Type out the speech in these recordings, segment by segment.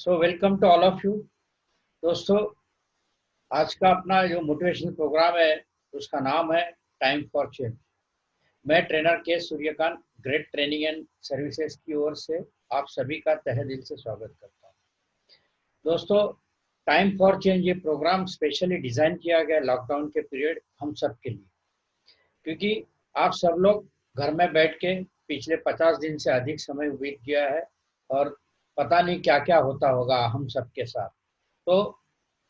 So welcome to all of you. दोस्तों, आज का अपना जो मोटिवेशनल प्रोग्राम है उसका नाम है टाइम फॉर चेंज। मैं ट्रेनर के Suryakant great training and services की ओर से आप सभी का तहे दिल से स्वागत करता हूँ। दोस्तों, टाइम फॉर चेंज ये प्रोग्राम स्पेशली डिज़ाइन किया गया लॉकडाउन के पीरियड हम सब के लिए, क्योंकि आप सब लोग घर में बैठ के पिछले 50 दिन से अधिक समय बीत गया है और पता नहीं क्या क्या होता होगा हम सबके साथ। तो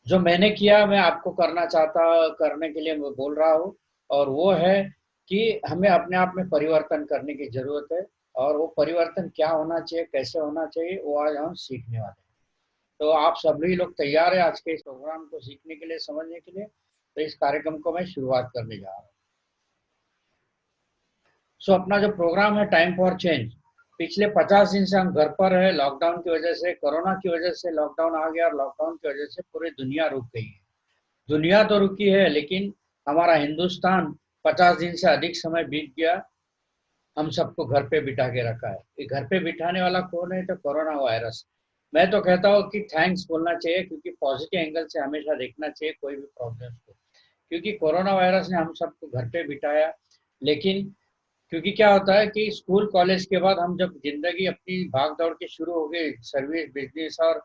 जो मैंने किया मैं आपको करने के लिए मैं बोल रहा हूँ, और वो है कि हमें अपने आप में परिवर्तन करने की ज़रूरत है। और वो परिवर्तन क्या होना चाहिए, कैसे होना चाहिए, वो आज हम सीखने वाले हैं। तो आप सभी लोग तैयार हैं आज के इस प्रोग्राम को सीखने के लिए, समझने के लिए? तो इस कार्यक्रम को मैं शुरुआत करने जा रहा हूँ। अपना जो प्रोग्राम है टाइम फॉर चेंज, पिछले 50 दिन से हम घर पर है। लॉकडाउन की वजह से, कोरोना की वजह से लॉकडाउन आ गया और लॉकडाउन की वजह से पूरी दुनिया रुक गई है। दुनिया तो रुकी है, लेकिन हमारा हिंदुस्तान 50 दिन से अधिक समय बीत गया। हम सबको घर पे बिठा के रखा है। ये घर पे बिठाने वाला कौन है? तो कोरोना वायरस। मैं तो कहता हूँ कि थैंक्स बोलना चाहिए, क्योंकि पॉजिटिव एंगल से हमेशा देखना चाहिए कोई भी प्रॉब्लम को, क्योंकि कोरोना वायरस ने हम सबको घर पे बिठाया। लेकिन क्योंकि क्या होता है कि स्कूल कॉलेज के बाद हम जब जिंदगी अपनी भाग दौड़ के शुरू हो गई सर्विस बिजनेस और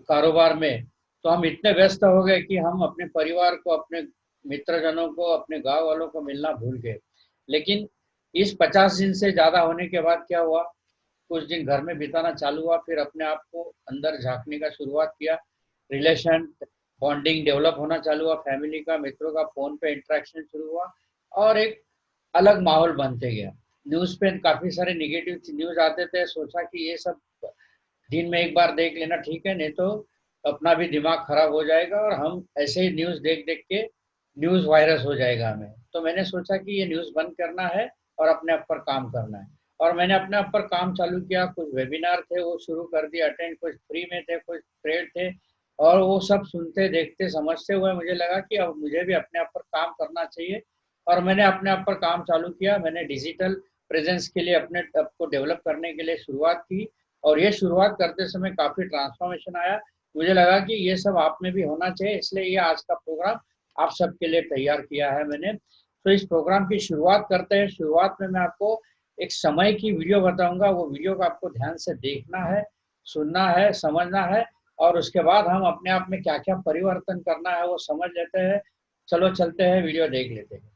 कारोबार में, तो हम इतने व्यस्त हो गए कि हम अपने परिवार को, अपने मित्रजनों को, अपने गांव वालों को मिलना भूल गए। लेकिन इस 50 दिन से ज़्यादा होने के बाद क्या हुआ, कुछ दिन घर में बिताना चालू हुआ, फिर अपने आप को अंदर झांकने का शुरुआत किया। रिलेशन बॉन्डिंग डेवलप होना चालू हुआ, फैमिली का, मित्रों का फ़ोन पे इंटरेक्शन शुरू हुआ और एक अलग माहौल बनते गया। न्यूज़ पे काफ़ी सारे नेगेटिव न्यूज़ आते थे। सोचा कि ये सब दिन में एक बार देख लेना ठीक है, नहीं तो अपना भी दिमाग खराब हो जाएगा और हम ऐसे ही न्यूज़ देख देख के न्यूज़ वायरस हो जाएगा हमें। तो मैंने सोचा कि ये न्यूज़ बंद करना है और अपने आप पर काम करना है। और मैंने अपने आप पर काम चालू किया। कुछ वेबिनार थे वो शुरू कर दिए अटेंड, कुछ फ्री में थे, कुछ पेड थे, और वो सब सुनते, देखते, समझते हुए मुझे लगा कि अब मुझे भी अपने आप पर काम करना चाहिए। और मैंने अपने आप पर काम चालू किया। मैंने डिजिटल प्रेजेंस के लिए अपने आप को डेवलप करने के लिए शुरुआत की, और ये शुरुआत करते समय काफ़ी ट्रांसफॉर्मेशन आया। मुझे लगा कि ये सब आप में भी होना चाहिए, इसलिए ये आज का प्रोग्राम आप सबके लिए तैयार किया है मैंने। तो इस प्रोग्राम की शुरुआत करते हैं। शुरुआत में मैं आपको एक समय की वीडियो बताऊंगा। वो वीडियो को आपको ध्यान से देखना है, सुनना है, समझना है, और उसके बाद हम अपने आप में क्या क्या परिवर्तन करना है वो समझ लेते हैं। चलो चलते हैं, वीडियो देख लेते हैं।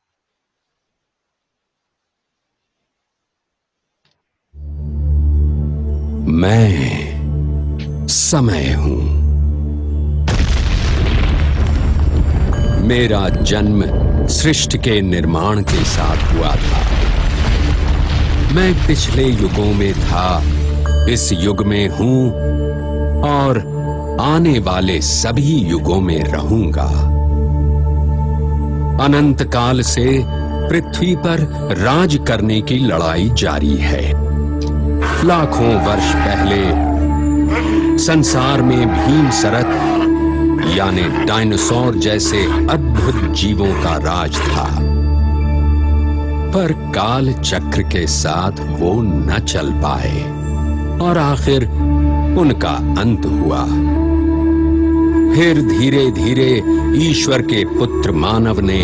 मैं समय हूं। मेरा जन्म सृष्टि के निर्माण के साथ हुआ था। मैं पिछले युगों में था, इस युग में हूं और आने वाले सभी युगों में रहूंगा। अनंत काल से पृथ्वी पर राज करने की लड़ाई जारी है। लाखों वर्ष पहले संसार में भीम सरत यानी डायनासोर जैसे अद्भुत जीवों का राज था, पर काल चक्र के साथ वो न चल पाए और आखिर उनका अंत हुआ। फिर धीरे धीरे ईश्वर के पुत्र मानव ने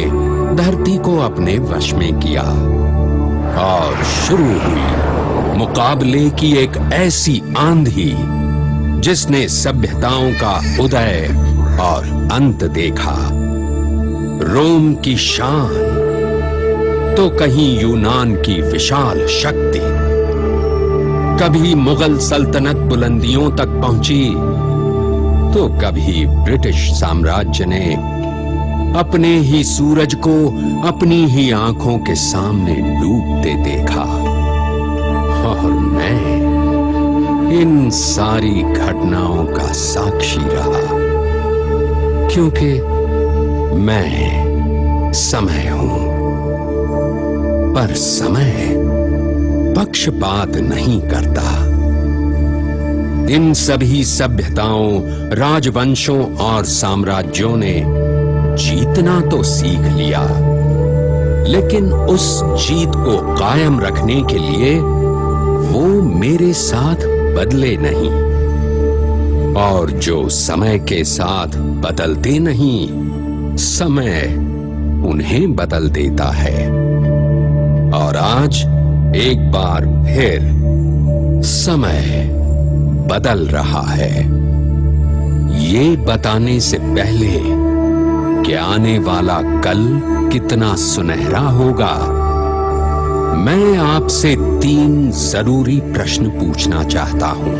धरती को अपने वश में किया और शुरू हुई मुकाबले की एक ऐसी आंधी जिसने सभ्यताओं का उदय और अंत देखा। रोम की शान तो कहीं यूनान की विशाल शक्ति, कभी मुगल सल्तनत बुलंदियों तक पहुंची तो कभी ब्रिटिश साम्राज्य ने अपने ही सूरज को अपनी ही आंखों के सामने डूबते देखा। और मैं इन सारी घटनाओं का साक्षी रहा, क्योंकि मैं समय हूं। पर समय पक्षपात नहीं करता। इन सभी सभ्यताओं, राजवंशों और साम्राज्यों ने जीतना तो सीख लिया, लेकिन उस जीत को कायम रखने के लिए वो मेरे साथ बदले नहीं। और जो समय के साथ बदलते नहीं, समय उन्हें बदल देता है। और आज एक बार फिर समय बदल रहा है, ये बताने से पहले कि आने वाला कल कितना सुनहरा होगा, मैं आपसे 3 जरूरी प्रश्न पूछना चाहता हूं।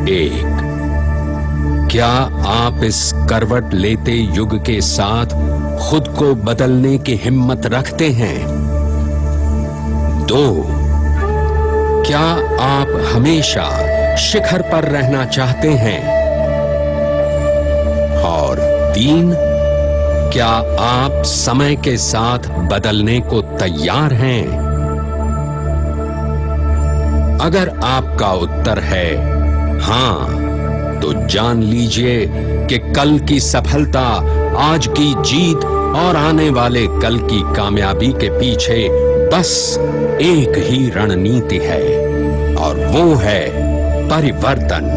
1, क्या आप इस करवट लेते युग के साथ खुद को बदलने की हिम्मत रखते हैं? 2, क्या आप हमेशा शिखर पर रहना चाहते हैं? और 3, क्या आप समय के साथ बदलने को तैयार हैं? अगर आपका उत्तर है हां, तो जान लीजिए कि कल की सफलता, आज की जीत और आने वाले कल की कामयाबी के पीछे बस एक ही रणनीति है, और वो है परिवर्तन।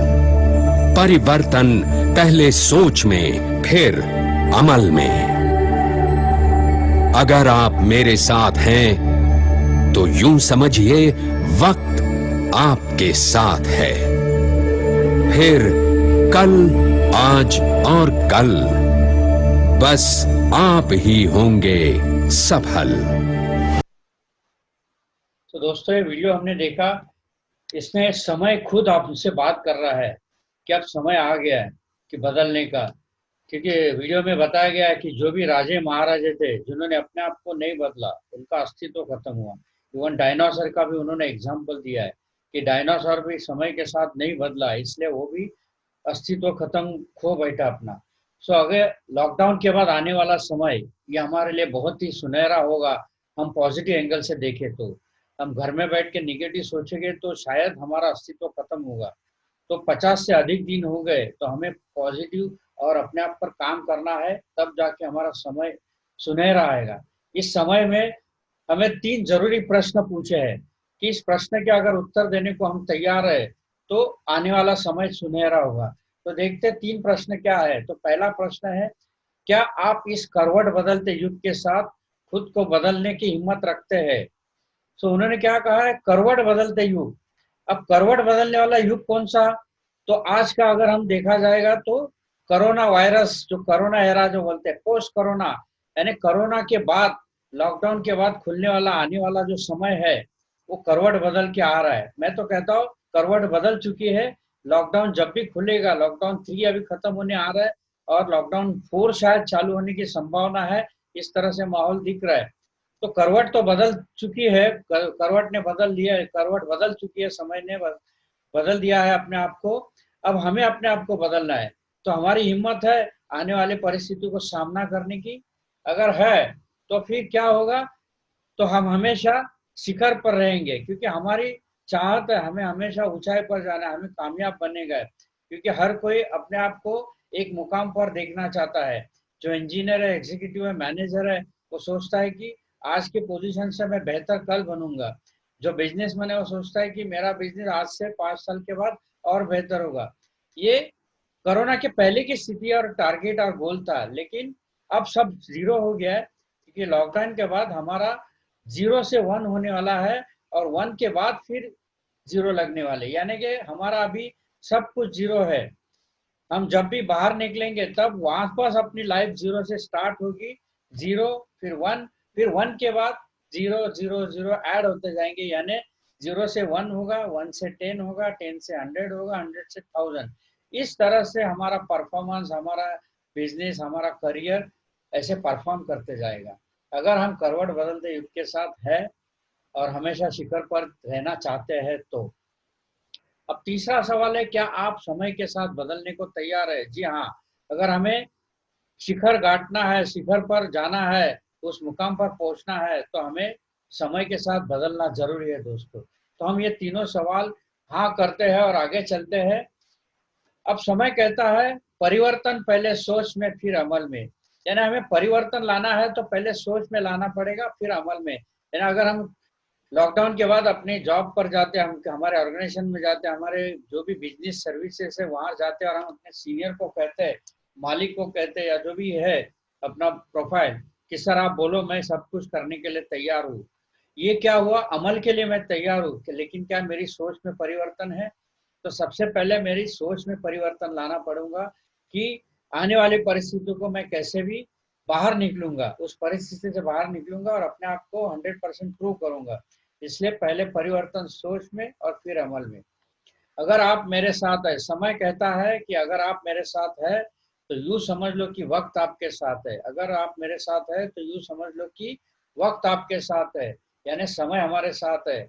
परिवर्तन पहले सोच में, फिर अमल में। अगर आप मेरे साथ हैं तो यूं समझिए वक्त आपके साथ है। फिर कल, आज और कल बस आप ही होंगे सफल। तो दोस्तों, ये वीडियो हमने देखा, इसमें समय खुद आपसे बात कर रहा है कि अब समय आ गया है कि बदलने का। क्योंकि वीडियो में बताया गया है कि जो भी राजे महाराजे थे जिन्होंने अपने आप को नहीं बदला, उनका अस्तित्व खत्म हुआ। इवन डायनासोर का भी उन्होंने एग्जाम्पल दिया है कि डायनासोर भी समय के साथ नहीं बदला, इसलिए वो भी अस्तित्व खत्म खो बैठा अपना। सो अगर लॉकडाउन के बाद आने वाला समय ये हमारे लिए बहुत ही सुनहरा होगा। हम पॉजिटिव एंगल से देखें तो हम घर में बैठ के निगेटिव सोचेंगे तो शायद हमारा अस्तित्व खत्म होगा। तो 50 से अधिक दिन हो गए तो हमें पॉजिटिव और अपने आप पर काम करना है, तब जाके हमारा समय सुनहरा आएगा। इस समय में हमें 3 जरूरी प्रश्न पूछे हैं कि इस प्रश्न के अगर उत्तर देने को हम तैयार है तो आने वाला समय सुनहरा होगा। तो देखते 3 प्रश्न क्या है। तो पहला प्रश्न है, क्या आप इस करवट बदलते युग के साथ खुद को बदलने की हिम्मत रखते हैं? तो उन्होंने क्या कहा है, करवट बदलते युग। अब करवट बदलने वाला युग कौन सा? तो आज का अगर हम देखा जाएगा तो कोरोना वायरस, जो कोरोना एरा जो बोलते हैं, पोस्ट कोरोना, यानी कोरोना के बाद, लॉकडाउन के बाद खुलने वाला आने वाला जो समय है वो करवट बदल के आ रहा है। मैं तो कहता हूँ करवट बदल चुकी है। लॉकडाउन जब भी खुलेगा, लॉकडाउन 3 अभी खत्म होने आ रहा है और लॉकडाउन 4 शायद चालू होने की संभावना है, इस तरह से माहौल दिख रहा है। तो करवट तो बदल चुकी है, करवट ने बदल लिया है, करवट बदल चुकी है, समय ने बदल दिया है अपने आप को। अब हमें अपने आप को बदलना है। तो हमारी हिम्मत है आने वाले परिस्थितियों को सामना करने की? अगर है तो फिर क्या होगा, तो हम हमेशा शिखर पर रहेंगे, क्योंकि हमारी चाहत है, हमें हमेशा ऊंचाई पर जाना है, हमें कामयाब बनेगा। क्योंकि हर कोई अपने आप को एक मुकाम पर देखना चाहता है। जो इंजीनियर है, एग्जीक्यूटिव है, मैनेजर है, वो सोचता है कि आज के पोजीशन से मैं बेहतर कल बनूंगा। जो बिजनेसमैन है वो सोचता है कि मेरा बिजनेस आज से 5 साल के बाद और बेहतर होगा। ये कोरोना के पहले की स्थिति और टारगेट और गोल था, लेकिन अब सब जीरो हो गया है, क्योंकि लॉकडाउन के बाद हमारा 0 से 1 होने वाला है और 1 के बाद फिर 0 लगने वाले, यानी कि हमारा अभी सब कुछ 0 है। हम जब भी बाहर निकलेंगे तब वापस अपनी लाइफ 0 से स्टार्ट होगी। 0 फिर 1, फिर 1 के बाद 0 0 0 ऐड होते जाएंगे, यानी 0 से 1 होगा, 1 से 10 होगा, 10 से 100 होगा, 100 से 1000। इस तरह से हमारा परफॉर्मेंस, हमारा बिजनेस, हमारा करियर ऐसे परफॉर्म करते जाएगा। अगर हम करवट बदलते युग के साथ है और हमेशा शिखर पर रहना चाहते हैं तो। अब तीसरा सवाल है, क्या आप समय के साथ बदलने को तैयार है? जी हाँ, अगर हमें शिखर गांठना है, शिखर पर जाना है, उस मुकाम पर पहुंचना है, तो हमें समय के साथ बदलना जरूरी है दोस्तों। तो हम ये तीनों सवाल हाँ करते हैं और आगे चलते हैं। अब समय कहता है परिवर्तन पहले सोच में फिर अमल में, यानी हमें परिवर्तन लाना है तो पहले सोच में लाना पड़ेगा, फिर अमल में। यानी अगर हम लॉकडाउन के बाद अपने जॉब पर जाते हैं, हम हमारे ऑर्गेनाइजेशन में जाते हैं, हमारे जो भी बिजनेस सर्विसेज है वहां जाते हैं और हम अपने सीनियर को कहते हैं, मालिक को कहते हैं या जो भी है अपना प्रोफाइल कि सर आप बोलो, मैं सब कुछ करने के लिए तैयार हूँ। ये क्या हुआ, अमल के लिए मैं तैयार हूँ, लेकिन क्या मेरी सोच में परिवर्तन है? तो सबसे पहले मेरी सोच में परिवर्तन लाना पड़ूंगा कि आने वाली परिस्थितियों को मैं कैसे भी बाहर निकलूंगा, उस परिस्थिति से बाहर निकलूंगा और अपने आप को 100% प्रूव करूंगा। इसलिए पहले परिवर्तन सोच में और फिर अमल में। अगर आप मेरे साथ है, समय कहता है कि अगर आप मेरे साथ है तो यूं समझ लो कि वक्त आपके साथ है, अगर आप मेरे साथ है तो यूं समझ लो कि वक्त आपके साथ है, यानी समय हमारे साथ है।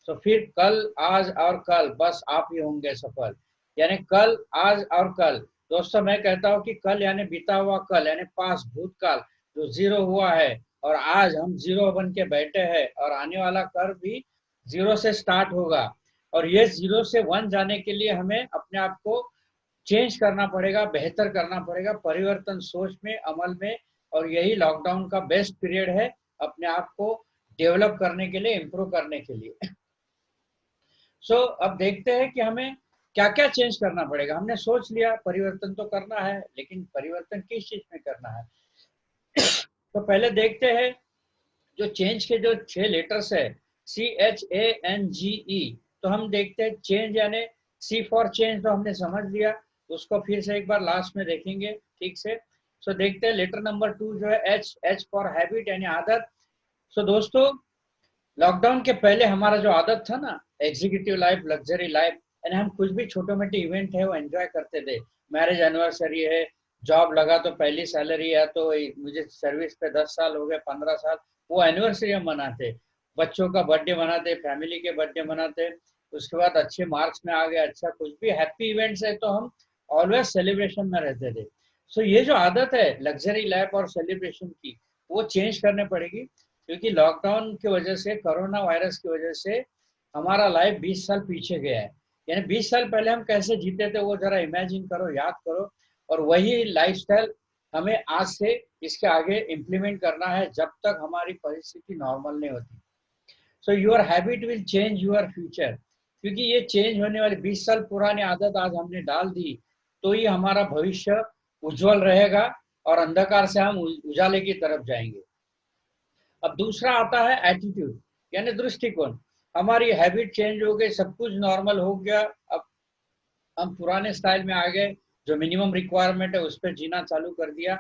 तो फिर कल, आज और कल बस आप ही होंगे सफल। यानी कल, आज और कल। दोस्तों मैं कहता हूँ कि कल यानी बीता हुआ कल, यानी पास भूतकाल जो जीरो हुआ है, और आज हम जीरो बन के बैठे हैं, और आने वाला कर भी जीरो से स्टार्ट होगा। और ये जीरो से वन जाने के लिए हमें अपने आप को चेंज करना पड़ेगा, बेहतर करना पड़ेगा, परिवर्तन सोच में, अमल में। और यही लॉकडाउन का बेस्ट पीरियड है अपने आप को डेवलप करने के लिए, इम्प्रूव करने के लिए। अब देखते हैं कि हमें क्या क्या चेंज करना पड़ेगा। हमने सोच लिया परिवर्तन तो करना है, लेकिन परिवर्तन किस चीज में करना है? तो पहले देखते हैं जो चेंज के जो 6 लेटर्स है, CHANGE। तो हम देखते हैं चेंज यानी C फॉर चेंज तो हमने समझ लिया, उसको फिर से एक बार लास्ट में देखेंगे ठीक से। देखते हैं लेटर नंबर 2 जो है H फॉर हैबिट यानी आदत। दोस्तों लॉकडाउन के पहले हमारा जो आदत था ना, एग्जीक्यूटिव लाइफ, लग्जरी लाइफ, यानी हम कुछ भी छोटे मोटे इवेंट है वो एंजॉय करते थे। मैरिज एनिवर्सरी है, जॉब लगा तो पहली सैलरी है, तो मुझे सर्विस पे 10 साल हो गए, 15 साल, वो एनिवर्सरी हम मनाते। बच्चों का बर्थडे मनाते, फैमिली के बर्थडे मनाते। उसके बाद अच्छे मार्क्स में आ गए, अच्छा कुछ भी हैप्पी इवेंट्स है तो हम ऑलवेज सेलिब्रेशन में रहते थे। ये जो आदत है लग्जरी लाइफ और सेलिब्रेशन की, वो चेंज करने पड़ेगी। क्योंकि लॉकडाउन की वजह से, कोरोना वायरस की वजह से हमारा लाइफ 20 साल पीछे गया है। यानी 20 साल पहले हम कैसे जीते थे वो जरा इमेजिन करो, याद करो। और वही लाइफस्टाइल हमें आज से इसके आगे इम्प्लीमेंट करना है जब तक हमारी परिस्थिति नॉर्मल नहीं होती। Your habit will change your future. क्योंकि ये चेंज होने वाली 20 साल पुरानी आदत आज हमने डाल दी, तो ये हमारा भविष्य उज्जवल रहेगा और अंधकार से हम उजाले की तरफ जाएंगे। अब दूसरा आता है एटीट्यूड यानी दृष्टिकोण। हमारी हैबिट चेंज हो गई, सब कुछ नॉर्मल हो गया, अब हम पुराने स्टाइल में आ गए, जो मिनिमम रिक्वायरमेंट है उस पर जीना चालू कर दिया।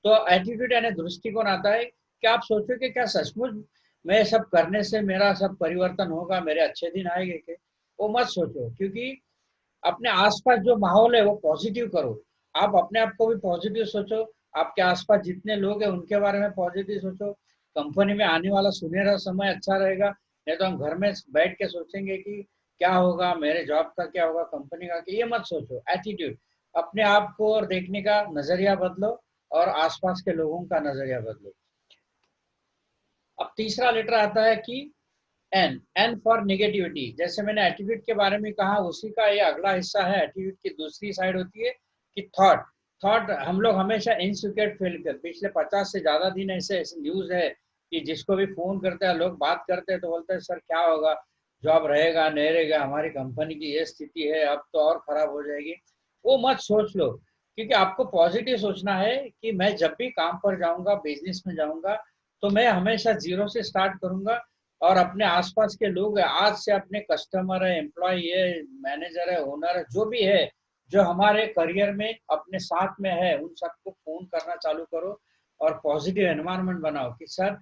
तो एटीट्यूड यानी दृष्टिकोण आता है कि आप सोचो कि क्या सचमुच मैं सब करने से मेरा सब परिवर्तन होगा, मेरे अच्छे दिन आएंगे के? वो मत सोचो, क्योंकि अपने आसपास जो माहौल है वो पॉजिटिव करो। आप अपने आप को भी पॉजिटिव सोचो, आपके आसपास जितने लोग हैं उनके बारे में पॉजिटिव सोचो। कंपनी में आने वाला सुनहरा समय अच्छा रहेगा, नहीं तो हम घर में बैठ के सोचेंगे कि क्या होगा, मेरे जॉब का क्या होगा, कंपनी का। ये मत सोचो। एटीट्यूड, अपने आप को और देखने का नजरिया बदलो और आसपास के लोगों का नजरिया बदलो। अब तीसरा लेटर आता है कि एन फॉर नेगेटिविटी। जैसे मैंने एटीट्यूड के बारे में कहा, उसी का ये अगला हिस्सा है। एटीट्यूड की दूसरी साइड होती है कि थॉट। हम लोग हमेशा इनसिक्योर फील करते। पिछले 50 से ज्यादा दिन ऐसे न्यूज है कि जिसको भी फोन करते हैं, लोग बात करते हैं तो बोलते हैं सर क्या होगा, जॉब रहेगा नहीं रहेगा, हमारी कंपनी की ये स्थिति है, अब तो और खराब हो जाएगी। वो मत सोच लो, क्योंकि आपको पॉजिटिव सोचना है कि मैं जब भी काम पर जाऊंगा, बिजनेस में जाऊंगा, तो मैं हमेशा जीरो से स्टार्ट करूंगा। और अपने आसपास के लोग आज से अपने कस्टमर है, एम्प्लॉय है, मैनेजर है, ओनर है, जो भी है, जो हमारे करियर में अपने साथ में है, उन सबको फोन करना चालू करो और पॉजिटिव एनवायरनमेंट बनाओ कि सर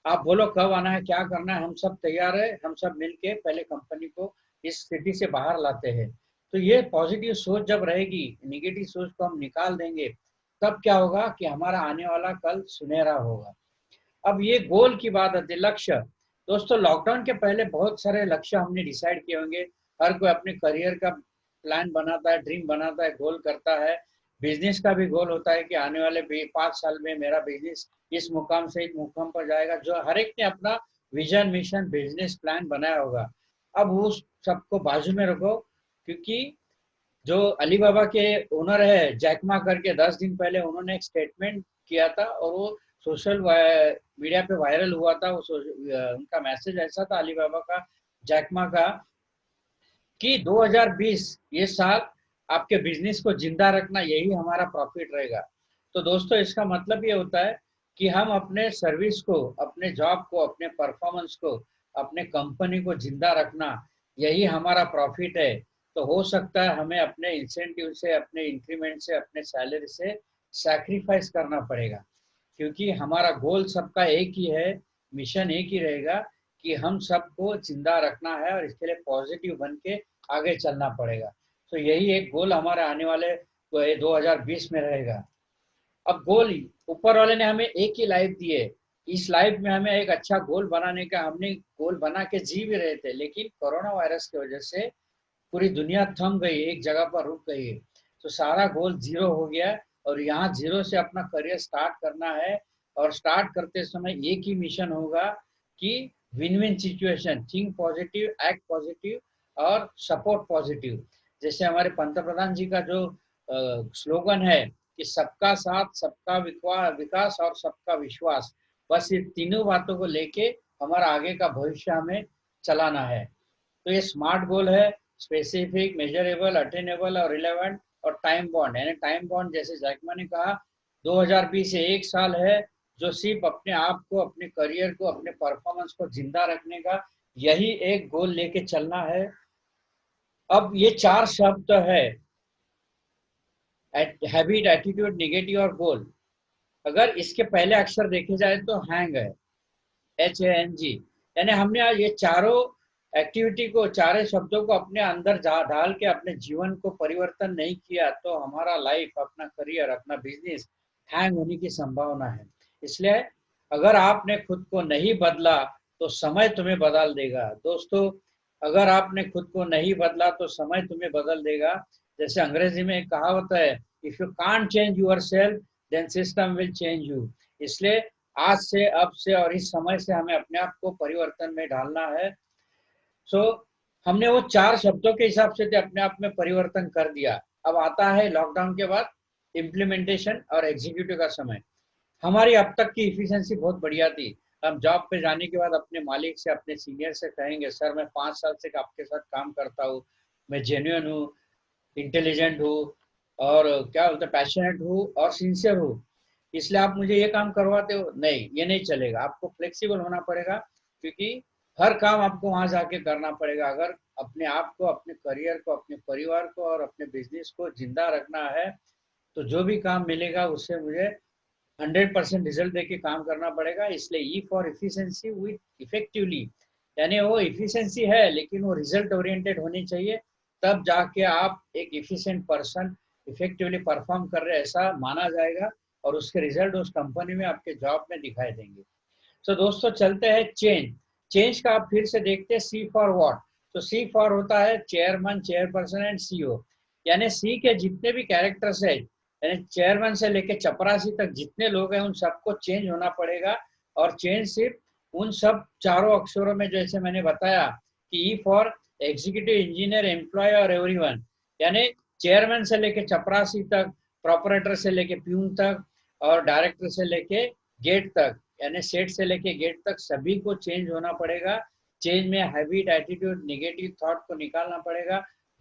आप बोलो कब आना है, क्या करना है, हम सब तैयार है, हम सब मिलके पहले कंपनी को इस स्थिति से बाहर लाते हैं। तो ये पॉजिटिव सोच जब रहेगी, निगेटिव सोच को हम निकाल देंगे, तब क्या होगा कि हमारा आने वाला कल सुनहरा होगा। अब ये गोल की बात आती है, लक्ष्य। दोस्तों लॉकडाउन के पहले बहुत सारे लक्ष्य हमने डिसाइड किए होंगे। हर कोई अपने करियर का प्लान बनाता है, ड्रीम बनाता है, गोल करता है। बिजनेस का भी गोल होता है कि आने वाले 5 साल में मेरा बिजनेस इस मुकाम से इस मुकाम पर जाएगा। जो हर एक ने अपना विजन, मिशन, बिजनेस प्लान बनाया होगा। अब उस सबको बाजू में रखो, क्योंकि जो अलीबाबा के ओनर है जैकमा करके, 10 दिन पहले उन्होंने एक स्टेटमेंट किया था और वो सोशल मीडिया पे वायरल हुआ था, उनका मैसेज ऐसा था अलीबाबा का, जैकमा का, कि 2020 ये साल आपके बिजनेस को जिंदा रखना, यही हमारा प्रॉफिट रहेगा। तो दोस्तों इसका मतलब ये होता है कि हम अपने सर्विस को, अपने जॉब को, अपने परफॉर्मेंस को, अपने कंपनी को जिंदा रखना, यही हमारा प्रॉफिट है। तो हो सकता है हमें अपने इंसेंटिव से, अपने इंक्रीमेंट से, अपने सैलरी से सैक्रिफाइस करना पड़ेगा, क्योंकि हमारा गोल सबका एक ही है, मिशन एक ही रहेगा कि हम सबको जिंदा रखना है और इसके लिए पॉजिटिव बन के आगे चलना पड़ेगा। तो यही एक गोल हमारे आने वाले 2020 में रहेगा। अब गोल, ऊपर वाले ने हमें एक ही लाइफ दी है, इस लाइफ में हमें एक अच्छा गोल बनाने का, हमने गोल बना के जी भी रहे थे, लेकिन कोरोना वायरस की वजह से पूरी दुनिया थम गई, एक जगह पर रुक गई है। तो सारा गोल जीरो हो गया और यहाँ जीरो से अपना करियर स्टार्ट करना है। और स्टार्ट करते समय एक ही मिशन होगा कि win win situation, think positive, act positive और सपोर्ट पॉजिटिव। जैसे हमारे पंतप्रधान जी का जो स्लोगन है कि सबका साथ, सबका विकास और सबका विश्वास, बस ये तीनों बातों को लेके हमारा आगे का भविष्य हमें चलाना है। तो ये स्मार्ट गोल है, स्पेसिफिक, मेजरेबल, अटेनेबल और रिलेवेंट और टाइम बॉन्ड। यानी टाइम बॉन्ड, जैसे जैकमा ने कहा, 2020 से एक साल है जो सिर्फ अपने आप को, अपने करियर को, अपने परफॉर्मेंस को जिंदा रखने का, यही एक गोल लेके चलना है। अब ये 4 शब्द है, हैबिट, एटीट्यूड, नेगेटिव और गोल। अगर इसके पहले अक्षर देखे जाए तो हैंग है, HANG। यानी हमने आज ये चारों एक्टिविटी को, चारों शब्दों को अपने अंदर ढाल के अपने जीवन को परिवर्तन नहीं किया तो हमारा लाइफ, अपना करियर, अपना बिजनेस हैंग होने की संभावना है। इसलिए अगर आपने खुद को नहीं बदला तो समय तुम्हें बदल देगा। दोस्तों, अगर आपने खुद को नहीं बदला तो समय तुम्हें बदल देगा। जैसे अंग्रेजी में एक कहावत है, if you can't change yourself then system will change you. इसलिए आज से, अब से और इस समय से हमें अपने आप को परिवर्तन में डालना है। सो हमने वो 4 शब्दों के हिसाब से अपने आप में परिवर्तन कर दिया। अब आता है लॉकडाउन के बाद इम्प्लीमेंटेशन और एग्जीक्यूटिव का समय। हमारी अब तक की इफिशिएंसी बहुत बढ़िया थी। हम जॉब पे जाने के बाद अपने मालिक से, अपने सीनियर से कहेंगे, सर मैं 5 साल से आपके साथ काम करता हूँ, मैं जेन्युइन हूँ, इंटेलिजेंट हूँ और क्या बोलते हैं, पैशनेट हूँ और सिंसियर हूँ, इसलिए आप मुझे ये काम करवाते हो। नहीं, ये नहीं चलेगा, आपको फ्लेक्सिबल होना पड़ेगा, क्योंकि हर काम आपको वहां जाके करना पड़ेगा। अगर अपने आप को, अपने करियर को, अपने परिवार को और अपने बिजनेस को जिंदा रखना है तो जो भी काम मिलेगा उससे मुझे 100% रिजल्ट देके काम करना पड़ेगा। इसलिए E for efficiency with effectively, यानी वो इफिशिएंसी है लेकिन वो रिजल्ट ओरिएंटेड होनी चाहिए, तब जाके आप एक इफिशिएंट पर्सन, इफेक्टिवली परफॉर्म कर रहे ऐसा माना जाएगा और उसके रिजल्ट उस कंपनी में, आपके जॉब में दिखाई देंगे। तो दोस्तों चलते हैं चेंज। चेंज का आप फिर से देखते हैं, सी फॉर व्हाट। तो सी फॉर होता है चेयरमैन, चेयरपर्सन एंड CEO। यानी सी के जितने भी कैरेक्टर्स है, यानी चेयरमैन से लेके चपरासी तक जितने लोग हैं उन सबको चेंज होना पड़ेगा। और चेंज सिर्फ उन सब चारों अक्षरों में, जैसे मैंने बताया कि E for executive engineer, employ और एवरीवन, यानी चेयरमैन से लेके चपरासी तक, प्रॉपरेटर से लेके प्यून तक और डायरेक्टर से लेके गेट तक, यानी सेट से लेके गेट तक सभी को चेंज होना पड़ेगा। चेंज में हैबिट, एटीट्यूड, नेगेटिव थॉट को निकालना पड़ेगा,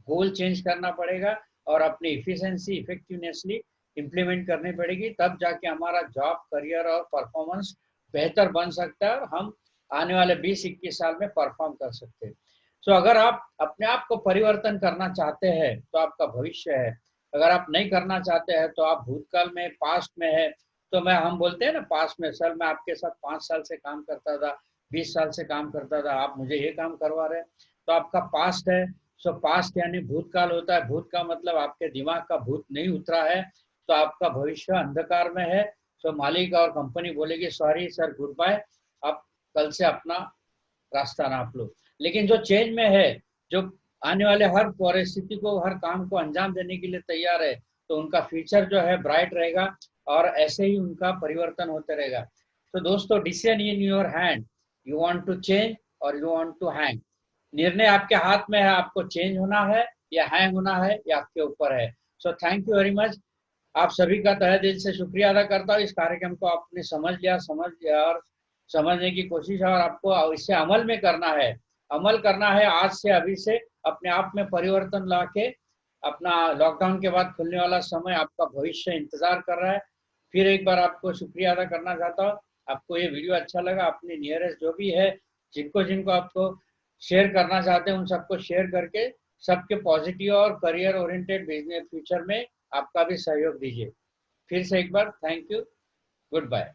गोल चेंज करना पड़ेगा और अपनी इफिशिएंसी, इफेक्टिवनेसली इम्प्लीमेंट करनी पड़ेगी। तब जाके हमारा जॉब, करियर और परफॉर्मेंस बेहतर बन सकता है और हम आने वाले 20-21 साल में परफॉर्म कर सकते हैं। सो अगर आप अपने आप को परिवर्तन करना चाहते हैं तो आपका भविष्य है। अगर आप नहीं करना चाहते हैं तो आप भूतकाल में, पास्ट में है। तो हम बोलते हैं ना पास्ट में, सर मैं आपके साथ 5 साल से काम करता था, 20 साल से काम करता था, आप मुझे ये काम करवा रहे हैं, तो आपका पास्ट है। सो पास्ट यानी भूतकाल होता है। भूत का मतलब आपके दिमाग का भूत नहीं उतरा है तो आपका भविष्य अंधकार में है। सो मालिक और कंपनी बोलेगी, सॉरी सर, गुड बाय, आप कल से अपना रास्ता नाप लो। लेकिन जो चेंज में है, जो आने वाले हर परिस्थिति को, हर काम को अंजाम देने के लिए तैयार है, तो उनका फ्यूचर जो है ब्राइट रहेगा और ऐसे ही उनका परिवर्तन होते रहेगा। तो दोस्तों, decision in your hand, you want to change और यू वांट टू हैंग। निर्णय आपके हाथ में है, आपको चेंज होना है या हैंग होना है, ये आपके ऊपर है। So thank you very much. आप सभी का तहे दिल से शुक्रिया अदा करता हूँ। इस कार्यक्रम को आपने समझ लिया और समझने की कोशिश और आपको इससे अमल में करना है। अमल करना है आज से, अभी से अपने आप में परिवर्तन लाके। अपना लॉकडाउन के बाद खुलने वाला समय, आपका भविष्य इंतजार कर रहा है। फिर एक बार आपको शुक्रिया अदा करना चाहता हूँ। आपको ये वीडियो अच्छा लगा, अपने नियरेस्ट जो भी है, जिनको जिनको आपको शेयर करना चाहते हैं, उन सबको शेयर करके सबके पॉजिटिव और करियर ओरिएंटेड बिजनेस फ्यूचर में आपका भी सहयोग दीजिए। फिर से एक बार थैंक यू, गुड बाय।